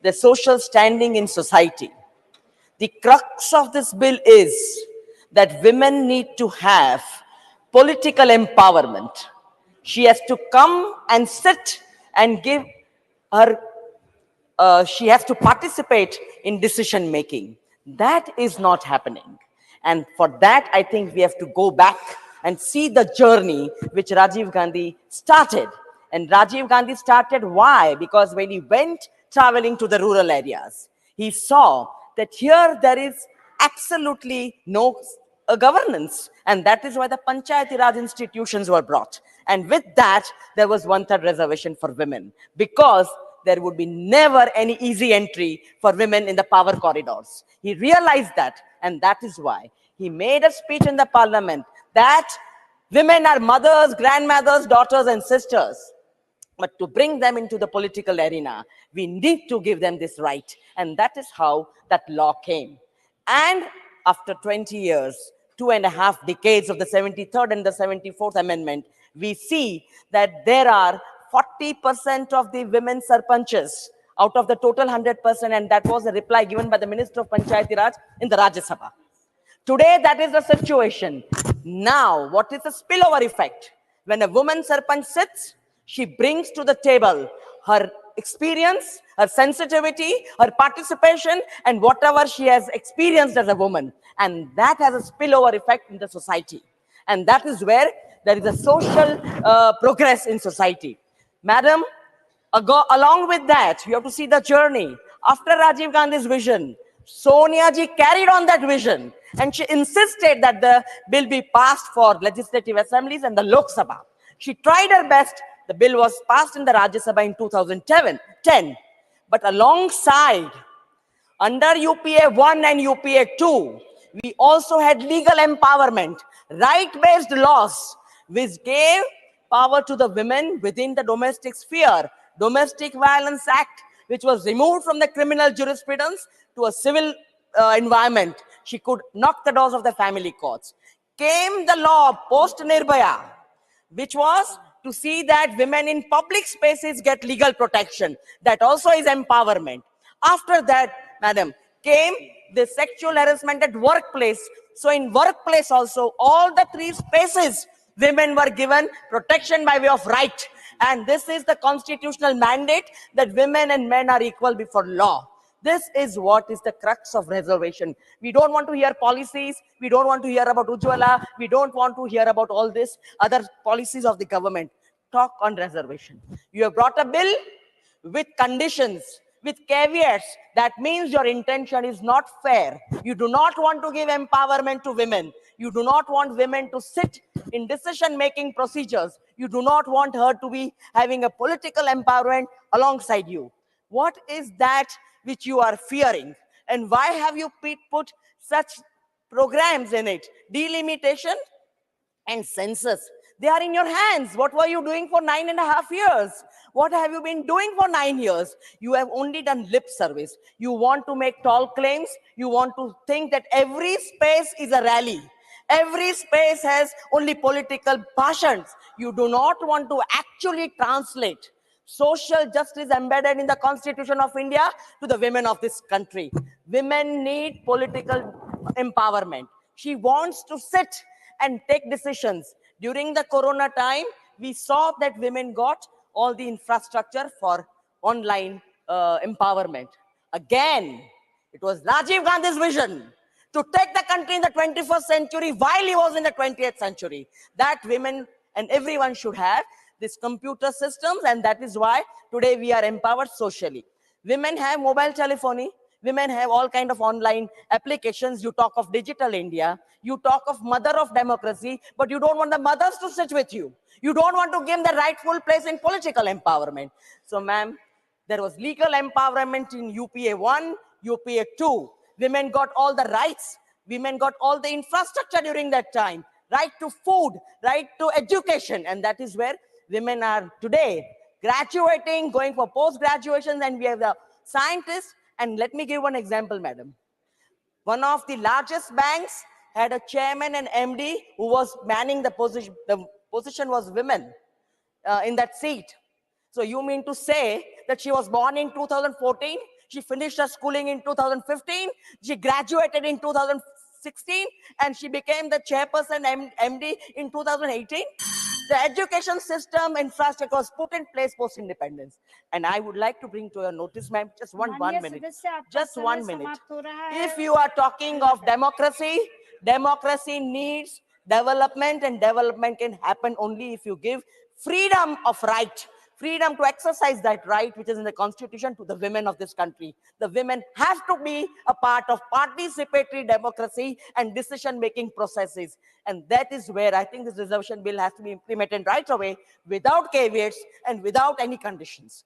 their social standing in society. The crux of this bill is that women need to have political empowerment. She has to come and sit and give her, she has to participate in decision making. That is not happening. And for that, I think we have to go back and see the journey which Rajiv Gandhi started. And Rajiv Gandhi started why? Because when he went traveling to the rural areas, he saw that here there is absolutely no governance. And that is why the Panchayati Raj institutions were brought. And with that, there was one-third reservation for women, because there would be never any easy entry for women in the power corridors. He realized that, and that is why he made a speech in the parliament that women are mothers, grandmothers, daughters, and sisters. But to bring them into the political arena, we need to give them this right. And that is how that law came. And after 20 years, 2.5 decades of the 73rd and the 74th Amendment, we see that there are 40% of the women sarpanchas out of the total 100%, and that was a reply given by the Minister of Panchayati Raj in the Rajya Sabha. Today, that is the situation. Now, what is the spillover effect? When a woman sarpanch sits, she brings to the table her experience, her sensitivity, her participation, and whatever she has experienced as a woman. And that has a spillover effect in the society. And that is where there is a social progress in society. Madam, along with that, you have to see the journey. After Rajiv Gandhi's vision, Sonia ji carried on that vision, and she insisted that the bill be passed for legislative assemblies and the Lok Sabha. She tried her best. The bill was passed in the Rajya Sabha in 2010. But alongside, under UPA 1 and UPA 2, we also had legal empowerment, right-based laws, which gave power to the women within the domestic sphere. Domestic Violence Act, which was removed from the criminal jurisprudence to a civil environment. She could knock the doors of the family courts. Came the law post-Nirbhaya, which was to see that women in public spaces get legal protection. That also is empowerment. After that, madam, came the sexual harassment at workplace. So in workplace also, all the three spaces, women were given protection by way of right. And this is the constitutional mandate that women and men are equal before law. This is what is the crux of reservation. We don't want to hear policies. We don't want to hear about Ujjwala. We don't want to hear about all this other policies of the government. Talk on reservation. You have brought a bill with conditions, with caveats. That means your intention is not fair. You do not want to give empowerment to women. You do not want women to sit in decision-making procedures. You do not want her to be having a political empowerment alongside you. What is that which you are fearing? And why have you put such programs in it? Delimitation and census. They are in your hands. What were you doing for 9.5 years? What have you been doing for 9 years? You have only done lip service. You want to make tall claims. You want to think that every space is a rally. Every space has only political passions. You do not want to actually translate social justice embedded in the Constitution of India to the women of this country. Women need political empowerment. She wants to sit and take decisions. During the Corona time, we saw that women got all the infrastructure for online empowerment. Again, it was Rajiv Gandhi's vision to take the country in the 21st century while he was in the 20th century. That women and everyone should have these computer systems, and that is why today we are empowered socially. Women have mobile telephony. Women have all kind of online applications. You talk of digital India. You talk of mother of democracy, but you don't want the mothers to sit with you. You don't want to give them the rightful place in political empowerment. So, ma'am, there was legal empowerment in UPA 1, UPA 2. Women got all the rights. Women got all the infrastructure during that time. Right to food, right to education. And that is where women are today graduating, going for post-graduations, and we have the scientists. And let me give one example, madam. One of the largest banks had a chairman and MD who was manning the position. The position was women in that seat. So you mean to say that she was born in 2014. She finished her schooling in 2015. She graduated in 2016, and she became the chairperson MD in 2018. The education system infrastructure was put in place post-independence. And I would like to bring to your notice, ma'am, just one माननीय minute. सदस्य, आपका Just समय 1 minute. समाप्त हो रहा है. If you are talking of democracy, democracy needs development, and development can happen only if you give freedom of right, freedom to exercise that right which is in the constitution to the women of this country. The women have to be a part of participatory democracy and decision making processes, and that is where I think this reservation bill has to be implemented right away, without caveats and without any conditions.